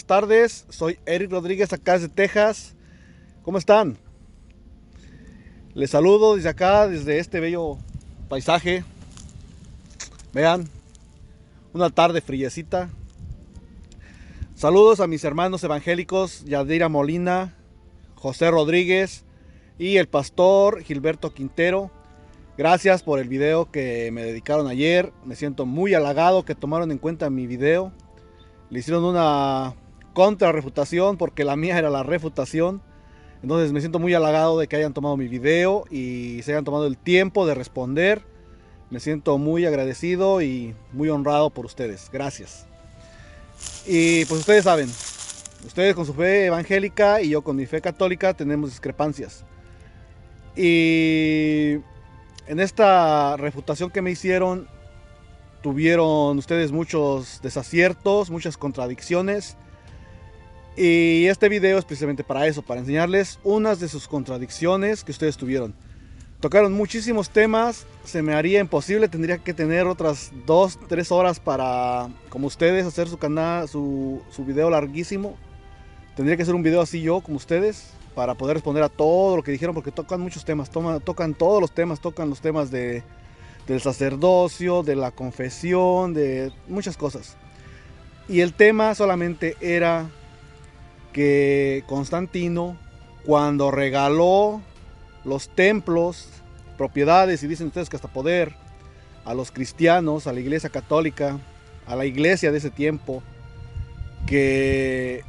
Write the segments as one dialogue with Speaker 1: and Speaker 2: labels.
Speaker 1: buenas tardes. Soy Eric Rodríguez, acá desde Texas. ¿Cómo están? Les saludo desde acá, desde este bello paisaje. Vean, una tarde friecita. Saludos a mis hermanos evangélicos, Yadira Molina, José Rodríguez y el pastor Gilberto Quintero. Gracias por el video que me dedicaron ayer. Me siento muy halagado que tomaron en cuenta mi video. Le hicieron una contrarrefutación porque la mía era la refutación. Entonces me siento muy halagado de que hayan tomado mi video y se hayan tomado el tiempo de responder. Me siento muy agradecido y muy honrado por ustedes. Gracias. Y pues ustedes saben, ustedes con su fe evangélica y yo con mi fe católica tenemos discrepancias. Y en esta refutación que me hicieron, tuvieron ustedes muchos desaciertos, muchas contradicciones. Y este video es precisamente para eso, para enseñarles unas de sus contradicciones que ustedes tuvieron. Tocaron muchísimos temas, se me haría imposible, tendría que tener otras 2-3 horas para, como ustedes, hacer su canal, su video larguísimo. Tendría que hacer un video así yo, como ustedes, para poder responder a todo lo que dijeron, porque tocan muchos temas, tocan todos los temas, tocan los temas del sacerdocio, de la confesión, de muchas cosas. Y el tema solamente era que Constantino, cuando regaló los templos, propiedades y dicen ustedes que hasta poder a los cristianos, a la iglesia católica, a la iglesia de ese tiempo, que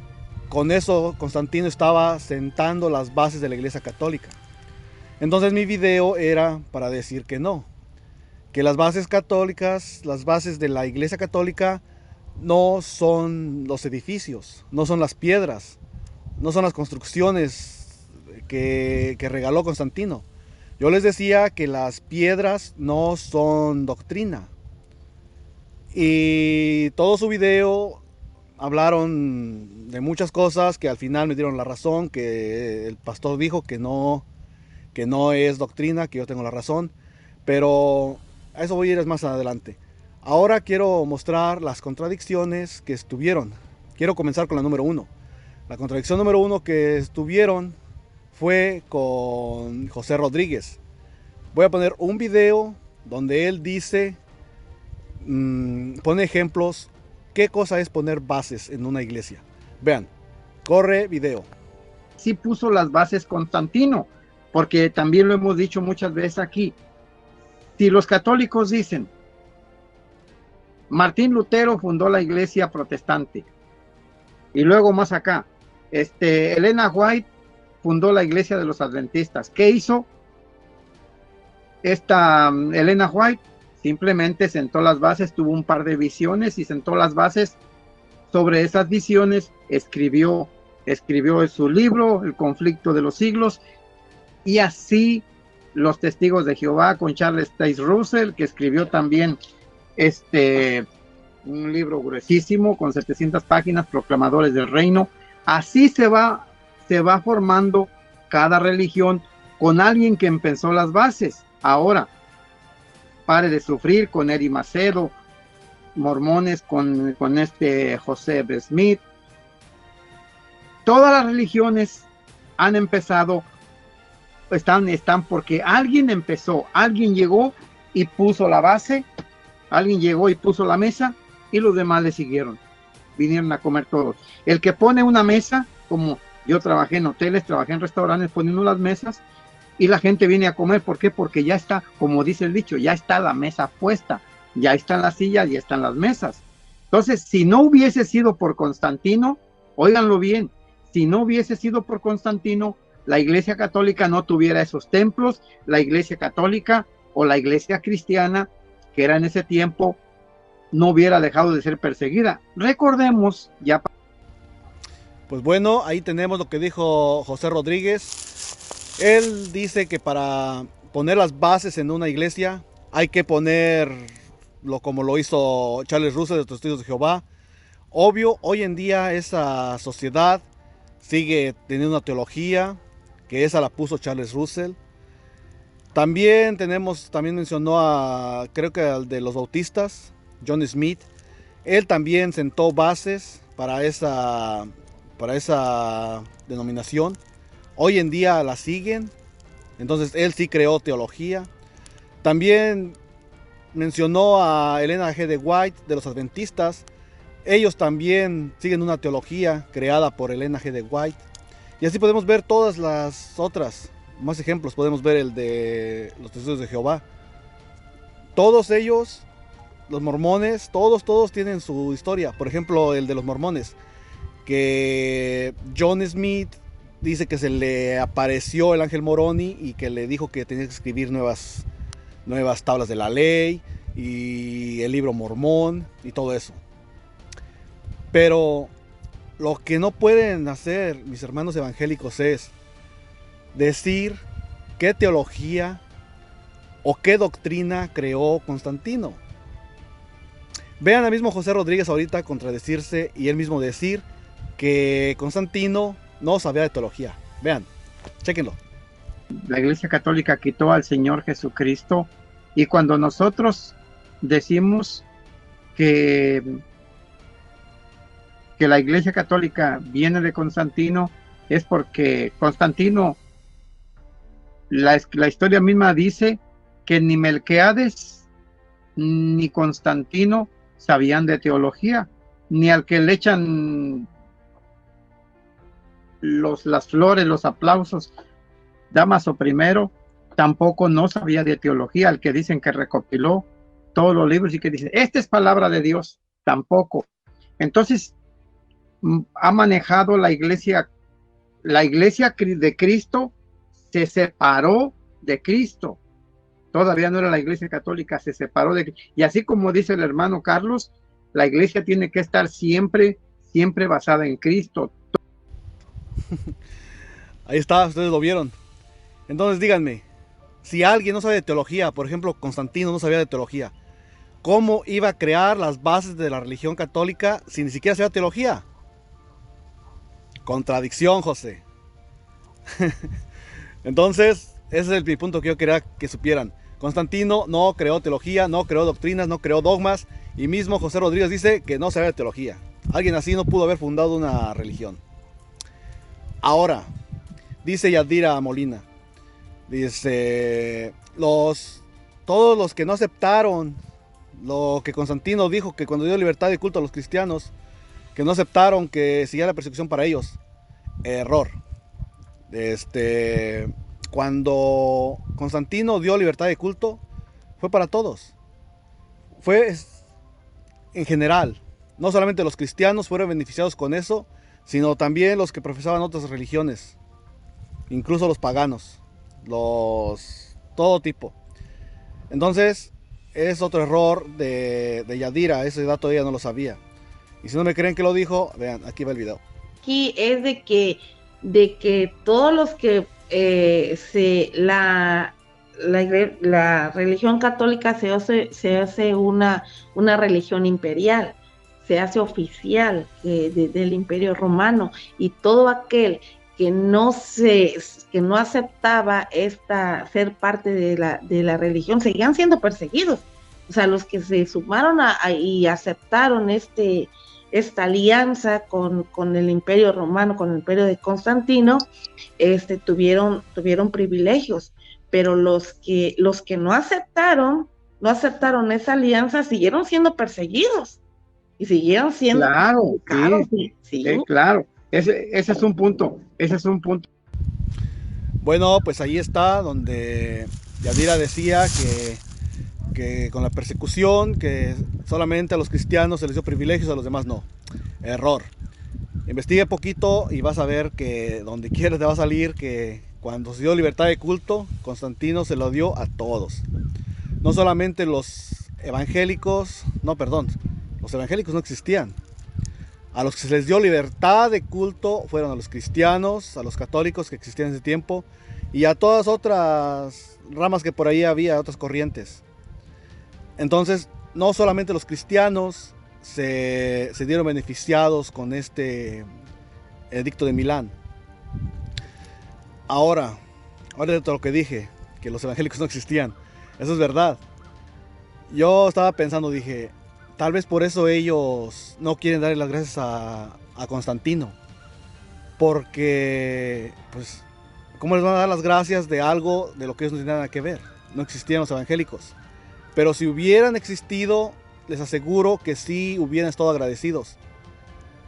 Speaker 1: con eso Constantino estaba sentando las bases de la iglesia católica. Entonces mi video era para decir que no, que las bases católicas, las bases de la iglesia católica no son los edificios, no son las piedras, no son las construcciones que regaló Constantino. Yo les decía que las piedras no son doctrina. Y todo su video hablaron de muchas cosas que al final me dieron la razón, que el pastor dijo que no es doctrina, que yo tengo la razón. Pero a eso voy a ir más adelante. Ahora quiero mostrar las contradicciones que estuvieron. Quiero comenzar con la número 1. La contradicción número 1 que estuvieron fue con José Rodríguez. Voy a poner un video donde él dice, pone ejemplos, qué cosa es poner bases en una iglesia. Vean, corre video.
Speaker 2: Sí puso las bases Constantino, porque también lo hemos dicho muchas veces aquí. Si los católicos dicen, Martín Lutero fundó la iglesia protestante, y luego más acá, Elena White fundó la iglesia de los adventistas. ¿Qué hizo esta Elena White? Simplemente sentó las bases, tuvo un par de visiones y sentó las bases. Sobre esas visiones escribió en su libro El conflicto de los siglos, y así los testigos de Jehová con Charles Taze Russell, que escribió también un libro gruesísimo con 700 páginas, Proclamadores del Reino. Así se va formando cada religión con alguien que empezó las bases. Ahora, Pare de Sufrir con Eddie Macedo, mormones con José B. Smith. Todas las religiones han empezado, están porque alguien empezó, alguien llegó y puso la base, alguien llegó y puso la mesa y los demás le siguieron. Vinieron a comer todos. El que pone una mesa, como yo trabajé en hoteles, trabajé en restaurantes poniendo las mesas y la gente viene a comer. ¿Por qué? Porque ya está, como dice el dicho, ya está la mesa puesta, ya están las sillas, ya están las mesas. Entonces, si no hubiese sido por Constantino, óiganlo bien, si no hubiese sido por Constantino, la iglesia católica no tuviera esos templos, la iglesia católica o la iglesia cristiana, que era en ese tiempo, no hubiera dejado de ser perseguida. Recordemos ya.
Speaker 1: Pues bueno, ahí tenemos lo que dijo José Rodríguez. Él dice que para poner las bases en una iglesia hay que ponerlo como lo hizo Charles Russell de los Testigos de Jehová. Obvio, hoy en día esa sociedad sigue teniendo una teología, que esa la puso Charles Russell. También mencionó creo que al de los bautistas, John Smith. Él también sentó bases para esa denominación. Hoy en día la siguen. Entonces él sí creó teología. También mencionó a Elena G. de White de los adventistas. Ellos también siguen una teología creada por Elena G. de White. Y así podemos ver todas las otras. Más ejemplos, podemos ver el de los Testigos de Jehová. Todos ellos, los mormones, todos tienen su historia. Por ejemplo, el de los mormones, que John Smith dice que se le apareció el ángel Moroni y que le dijo que tenía que escribir nuevas tablas de la ley y el libro mormón y todo eso. Pero lo que no pueden hacer mis hermanos evangélicos es decir qué teología o qué doctrina creó Constantino. Vean al mismo José Rodríguez ahorita contradecirse y él mismo decir que Constantino no sabía de teología. Vean, chéquenlo.
Speaker 2: La Iglesia Católica quitó al Señor Jesucristo, y cuando nosotros decimos que la Iglesia Católica viene de Constantino, es porque Constantino, la historia misma dice que ni Melquiades ni Constantino sabían de teología, ni al que le echan las flores, los aplausos, Dámaso I, tampoco no sabía de teología. Al que dicen que recopiló todos los libros y que dicen, esta es palabra de Dios, tampoco. Entonces, ha manejado la iglesia de Cristo, se separó de Cristo. Todavía no era la Iglesia Católica, se separó de Cristo. Y así como dice el hermano Carlos, la iglesia tiene que estar siempre basada en Cristo.
Speaker 1: Ahí está, ustedes lo vieron. Entonces díganme, si alguien no sabe de teología, por ejemplo Constantino no sabía de teología, ¿cómo iba a crear las bases de la religión católica si ni siquiera sabía teología? Contradicción, José. Entonces, ese es mi punto que yo quería que supieran. Constantino no creó teología, no creó doctrinas, no creó dogmas, y mismo José Rodríguez dice que no sabía de teología. Alguien así no pudo haber fundado una religión. Ahora, dice Yadira Molina, dice, todos los que no aceptaron lo que Constantino dijo, que cuando dio libertad de culto a los cristianos, que no aceptaron que siguiera la persecución para ellos. Error. Cuando Constantino dio libertad de culto, fue para todos. Fue en general. No solamente los cristianos fueron beneficiados con eso, sino también los que profesaban otras religiones. Incluso los paganos. Todo tipo. Entonces, es otro error de Yadira. Ese dato ella no lo sabía. Y si no me creen que lo dijo, vean, aquí va el video.
Speaker 3: Aquí es de que todos los que la religión católica se hace una religión imperial, se hace oficial del Imperio Romano, y todo aquel que no aceptaba ser parte de la religión seguían siendo perseguidos. O sea, los que se sumaron y aceptaron esta alianza con el Imperio Romano, con el Imperio de Constantino, tuvieron privilegios, pero los que no aceptaron esa alianza siguieron siendo perseguidos y siguieron siendo
Speaker 2: claro. Ese es un punto.
Speaker 1: Bueno, pues ahí está donde Yadira decía que con la persecución, que solamente a los cristianos se les dio privilegios, a los demás no. Error. Investigue poquito y vas a ver que donde quieras te va a salir que cuando se dio libertad de culto, Constantino se lo dio a todos. No solamente los evangélicos, los evangélicos no existían. A los que se les dio libertad de culto fueron a los cristianos, a los católicos que existían en ese tiempo, y a todas otras ramas que por ahí había, otras corrientes. Entonces, no solamente los cristianos se dieron beneficiados con este edicto de Milán. Ahora de todo lo que dije, que los evangélicos no existían, eso es verdad. Yo estaba pensando, dije, tal vez por eso ellos no quieren darle las gracias a Constantino. Porque, pues, ¿cómo les van a dar las gracias de algo de lo que ellos no tienen nada que ver? No existían los evangélicos. Pero si hubieran existido, les aseguro que sí hubieran estado agradecidos.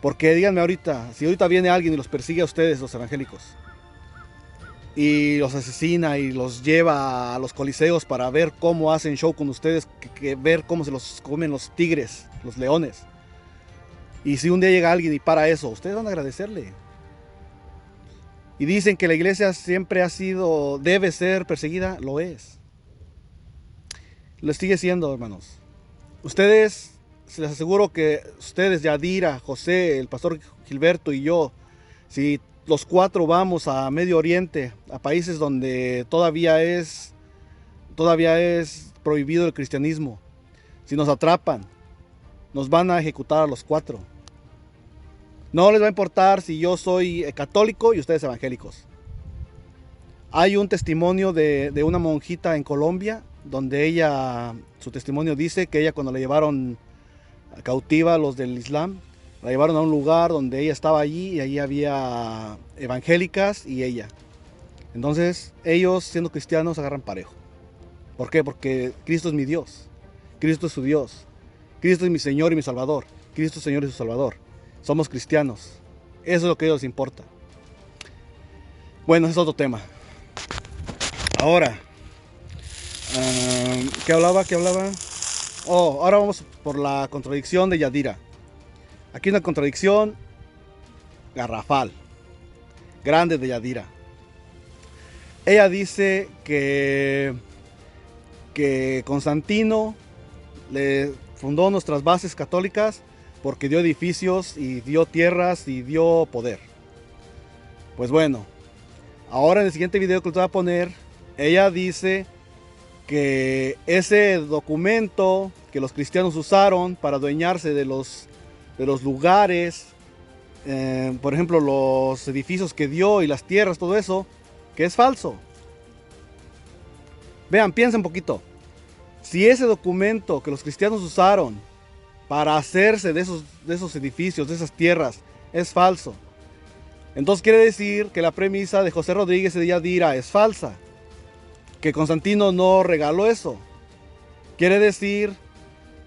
Speaker 1: Porque díganme ahorita, si ahorita viene alguien y los persigue a ustedes, los evangélicos, y los asesina y los lleva a los coliseos para ver cómo hacen show con ustedes, que ver cómo se los comen los tigres, los leones. Y si un día llega alguien y para eso, ustedes van a agradecerle. Y dicen que la iglesia siempre ha sido, debe ser perseguida, lo es. Lo sigue siendo, hermanos. Ustedes, se les aseguro que ustedes, Yadira, José, el pastor Gilberto y yo, si los cuatro vamos a Medio Oriente, a países donde todavía es prohibido el cristianismo, si nos atrapan, nos van a ejecutar a los cuatro. No les va a importar si yo soy católico y ustedes evangélicos. Hay un testimonio de una monjita en Colombia, donde ella, su testimonio dice que ella, cuando la llevaron cautiva a los del Islam, la llevaron a un lugar donde ella estaba allí y allí había evangélicas y ella. Entonces ellos, siendo cristianos, agarran parejo. ¿Por qué? Porque Cristo es mi Dios, Cristo es su Dios, Cristo es mi Señor y mi Salvador, Cristo es Señor y su Salvador. Somos cristianos. Eso es lo que a ellos les importa. Bueno, ese es otro tema. Ahora, ¿qué hablaba? Oh, ahora vamos por la contradicción de Yadira. Aquí una contradicción garrafal, grande de Yadira. Ella dice que Constantino le fundó nuestras bases católicas porque dio edificios y dio tierras y dio poder. Pues bueno, ahora en el siguiente video que les voy a poner, ella dice que ese documento que los cristianos usaron para adueñarse de los lugares, por ejemplo los edificios que dio y las tierras, todo eso, que es falso. Vean, piensen un poquito. Si ese documento que los cristianos usaron para hacerse de esos edificios, de esas tierras, es falso, entonces quiere decir que la premisa de José Rodríguez y de Yadira es falsa, que Constantino no regaló eso. Quiere decir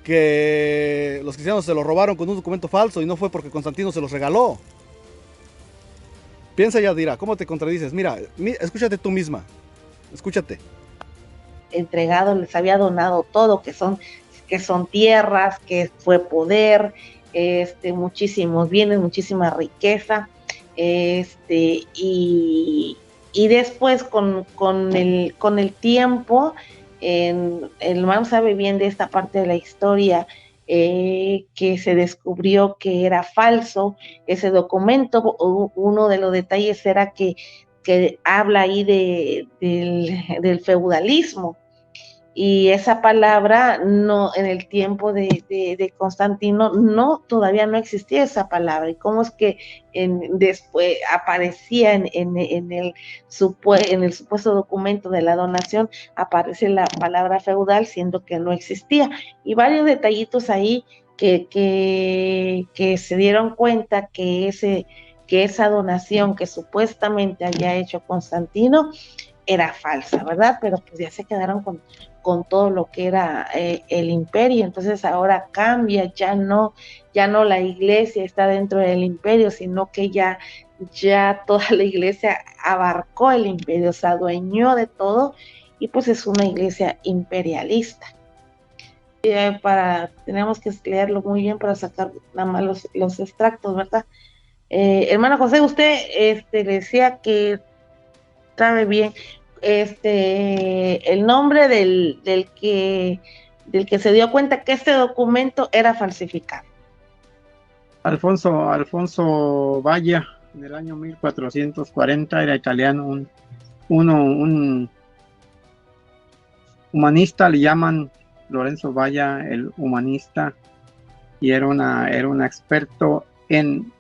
Speaker 1: que los cristianos se lo robaron con un documento falso y no fue porque Constantino se los regaló. Piensa, Yadira, ¿cómo te contradices? Mira, escúchate tú misma, escúchate.
Speaker 3: Entregado, les había donado todo, que son tierras, que fue poder, muchísimos bienes, muchísima riqueza, y después con el tiempo, el hermano sabe bien de esta parte de la historia, que se descubrió que era falso ese documento. Uno de los detalles era que habla ahí del feudalismo, y esa palabra no, en el tiempo de Constantino todavía no existía esa palabra. Y cómo es que después aparecía en el supuesto documento de la donación, aparece la palabra feudal, siendo que no existía. Y varios detallitos ahí que se dieron cuenta que esa donación que supuestamente había hecho Constantino era falsa, ¿verdad? Pero pues ya se quedaron con todo lo que era el imperio. Entonces ahora cambia, ya no la iglesia está dentro del imperio, sino que ya toda la iglesia abarcó el imperio, se adueñó de todo, y pues es una iglesia imperialista. Tenemos que leerlo muy bien para sacar nada más los extractos, ¿verdad? Hermano José, usted le decía que sabe bien el nombre del que se dio cuenta que este documento era falsificado.
Speaker 2: Alfonso Valla, en el año 1440, era italiano, un humanista, le llaman Lorenzo Valla el humanista, y era un experto en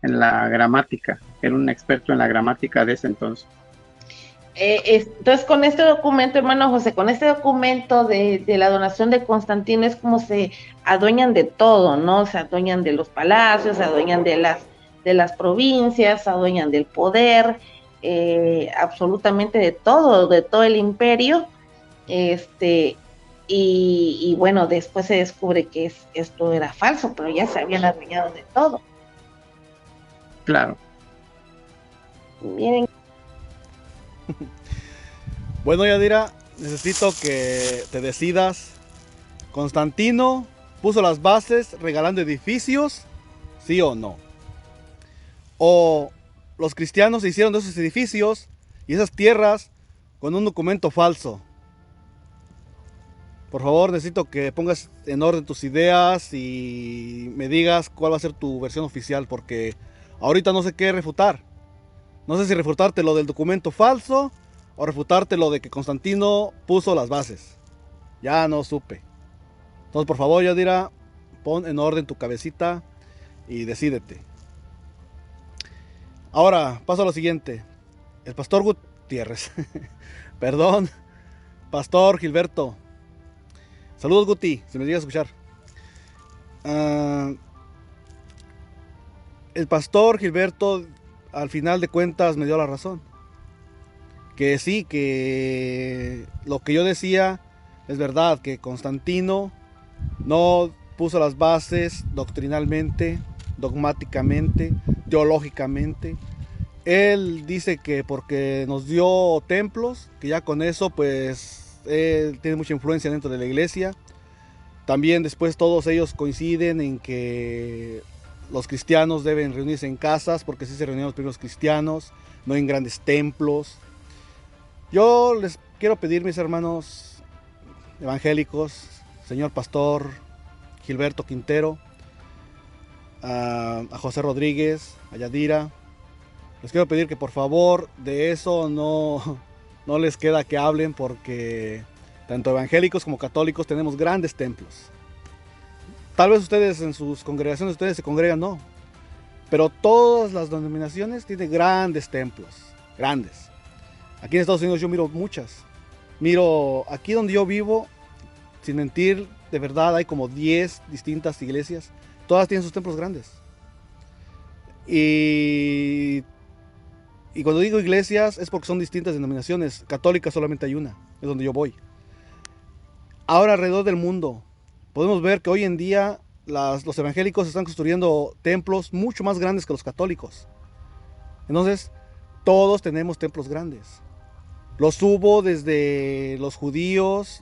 Speaker 2: la gramática, era un experto en la gramática de ese entonces.
Speaker 3: Entonces, con este documento, hermano José, con este documento de la donación de Constantino, es como se adueñan de todo, ¿no? Se adueñan de los palacios, se adueñan de las provincias, se adueñan del poder, absolutamente de todo el imperio. Y bueno, después se descubre que esto era falso, pero ya se habían adueñado de todo.
Speaker 2: Claro.
Speaker 3: Miren.
Speaker 1: Bueno, Yadira, necesito que te decidas. ¿Constantino puso las bases regalando edificios? ¿Sí o no? ¿O los cristianos se hicieron de esos edificios y esas tierras con un documento falso? Por favor, necesito que pongas en orden tus ideas y me digas cuál va a ser tu versión oficial, porque ahorita no sé qué refutar. No sé si refutarte lo del documento falso o refutarte lo de que Constantino puso las bases. Ya no supe. Entonces, por favor, Yadira, pon en orden tu cabecita y decídete. Ahora, paso a lo siguiente. El pastor Gutiérrez. Perdón. Pastor Gilberto. Saludos, Guti, si me llegas a escuchar. El pastor Gilberto, al final de cuentas, me dio la razón. Que sí, que lo que yo decía es verdad, que Constantino no puso las bases doctrinalmente, dogmáticamente, teológicamente. Él dice que porque nos dio templos, que ya con eso pues él tiene mucha influencia dentro de la iglesia. También después todos ellos coinciden en que los cristianos deben reunirse en casas, porque así se reunían los primeros cristianos, no en grandes templos. Yo les quiero pedir, mis hermanos evangélicos, señor pastor Gilberto Quintero, a José Rodríguez, a Yadira, les quiero pedir que por favor de eso no les queda que hablen, porque tanto evangélicos como católicos tenemos grandes templos. Tal vez ustedes en sus congregaciones, ustedes se congregan, no. Pero todas las denominaciones tienen grandes templos, grandes. Aquí en Estados Unidos yo miro muchas. Miro, aquí donde yo vivo, sin mentir, de verdad hay como 10 distintas iglesias. Todas tienen sus templos grandes. Y cuando digo iglesias es porque son distintas denominaciones. Católica solamente hay una, es donde yo voy. Ahora alrededor del mundo podemos ver que hoy en día los evangélicos están construyendo templos mucho más grandes que los católicos. Entonces, todos tenemos templos grandes. Los hubo desde los judíos,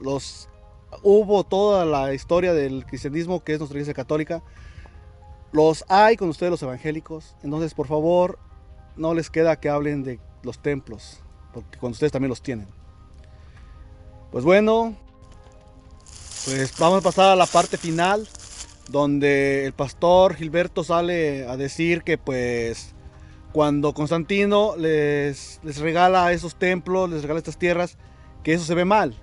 Speaker 1: hubo toda la historia del cristianismo, que es nuestra iglesia católica. Los hay con ustedes los evangélicos. Entonces, por favor, no les queda que hablen de los templos, porque con ustedes también los tienen. Pues bueno, pues vamos a pasar a la parte final, donde el pastor Gilberto sale a decir que pues cuando Constantino les regala esos templos, les regala estas tierras, que eso se ve mal.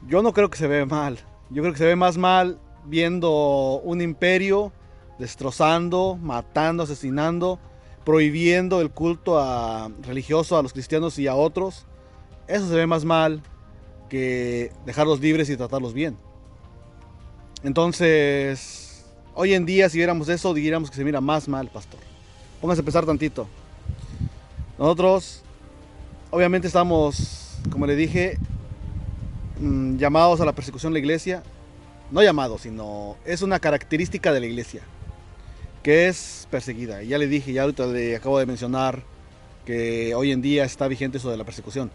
Speaker 1: Yo no creo que se ve mal. Yo creo que se ve más mal viendo un imperio destrozando, matando, asesinando, prohibiendo el culto religioso a los cristianos y a otros. Eso se ve más mal que dejarlos libres y tratarlos bien. Entonces, hoy en día si viéramos eso, diríamos que se mira más mal, pastor. Pónganse a pensar tantito. Nosotros, obviamente estamos, como le dije, llamados a la persecución de la iglesia. No llamados, sino es una característica de la iglesia, que es perseguida. Y ya le dije, ya ahorita le acabo de mencionar que hoy en día está vigente eso de la persecución.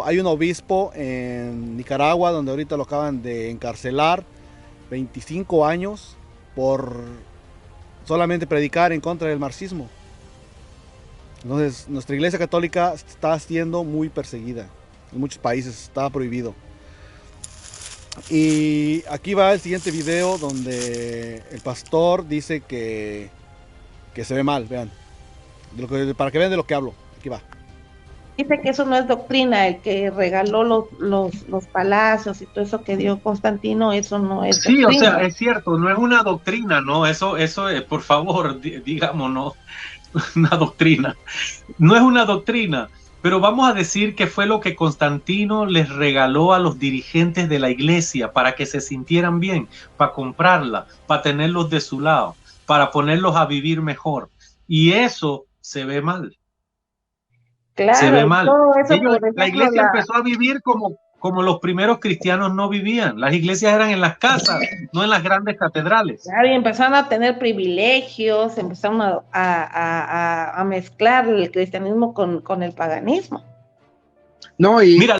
Speaker 1: Hay un obispo en Nicaragua donde ahorita lo acaban de encarcelar 25 años por solamente predicar en contra del marxismo. Entonces, nuestra iglesia católica está siendo muy perseguida. En muchos países está prohibido. Y aquí va el siguiente video donde el pastor dice que se ve mal, vean. Para que vean de lo que hablo. Aquí va.
Speaker 3: Dice que eso no es doctrina, el que regaló los palacios y todo eso que dio Constantino, eso no es
Speaker 4: sí,
Speaker 3: doctrina.
Speaker 4: O sea, es cierto, no es una doctrina, ¿no? Eso por favor, digamos, no, una doctrina. No es una doctrina. Pero vamos a decir que fue lo que Constantino les regaló a los dirigentes de la iglesia para que se sintieran bien, para comprarla, para tenerlos de su lado, para ponerlos a vivir mejor. Y eso se ve mal. Se
Speaker 3: Claro,
Speaker 4: ve mal.
Speaker 3: todo eso,
Speaker 4: Ellos,
Speaker 3: por
Speaker 4: la
Speaker 3: ejemplo,
Speaker 4: iglesia empezó a vivir como los primeros cristianos no vivían. Las iglesias eran en las casas, no en las grandes catedrales.
Speaker 3: claro, y empezaron a tener privilegios, empezaron a mezclar el cristianismo con el paganismo.
Speaker 2: No, y
Speaker 4: Mira,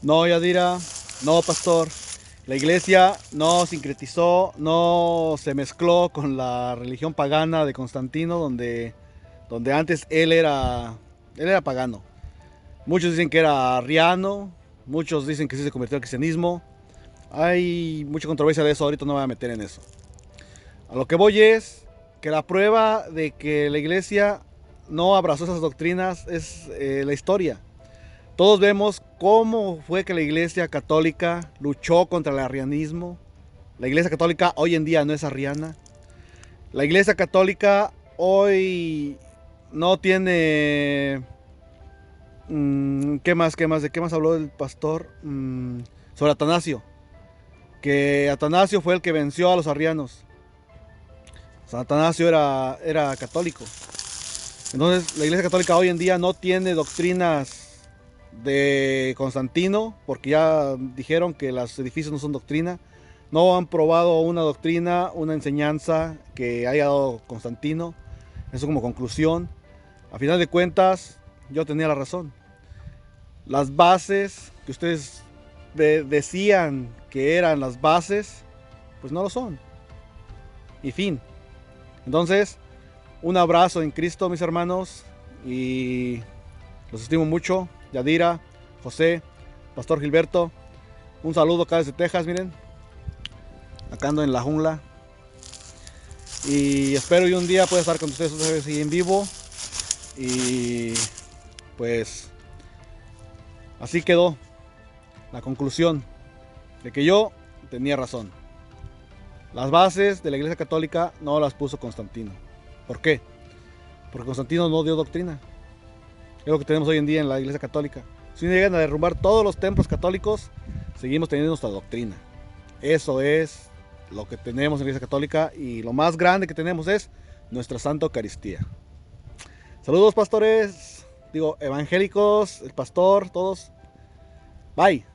Speaker 1: No, Yadira, no, pastor. La iglesia no sincretizó, no se mezcló con la religión pagana de Constantino, donde antes él era pagano. Muchos dicen que era arriano, muchos dicen que sí se convirtió al cristianismo. Hay mucha controversia de eso, ahorita no me voy a meter en eso. A lo que voy es que la prueba de que la iglesia no abrazó esas doctrinas es la historia. Todos vemos cómo fue que la iglesia católica luchó contra el arrianismo. La iglesia católica hoy en día no es arriana. La iglesia católica hoy no tiene... ¿Qué más? ¿De qué más habló el pastor? Sobre Atanasio. Que Atanasio fue el que venció a los arrianos. San Atanasio era católico. Entonces la iglesia católica hoy en día no tiene doctrinas de Constantino, porque ya dijeron que los edificios no son doctrina. No han probado una doctrina, una enseñanza que haya dado Constantino. Eso como conclusión. A final de cuentas, yo tenía la razón. Las bases que ustedes decían que eran las bases, pues no lo son. Y fin. Entonces, un abrazo en Cristo, mis hermanos, y los estimo mucho. Yadira, José, Pastor Gilberto, un saludo acá desde Texas, miren. Acá ando en la jungla. Y espero y un día pueda estar con ustedes otra vez ahí en vivo. Y pues así quedó la conclusión de que yo tenía razón. Las bases de la iglesia católica no las puso Constantino. ¿Por qué? Porque Constantino no dio doctrina. Es lo que tenemos hoy en día en la iglesia católica. Si llegan a derrumbar todos los templos católicos, seguimos teniendo nuestra doctrina. Eso es lo que tenemos en la iglesia católica, y lo más grande que tenemos es nuestra Santa Eucaristía. Saludos, pastores, evangélicos, el pastor, todos. Bye.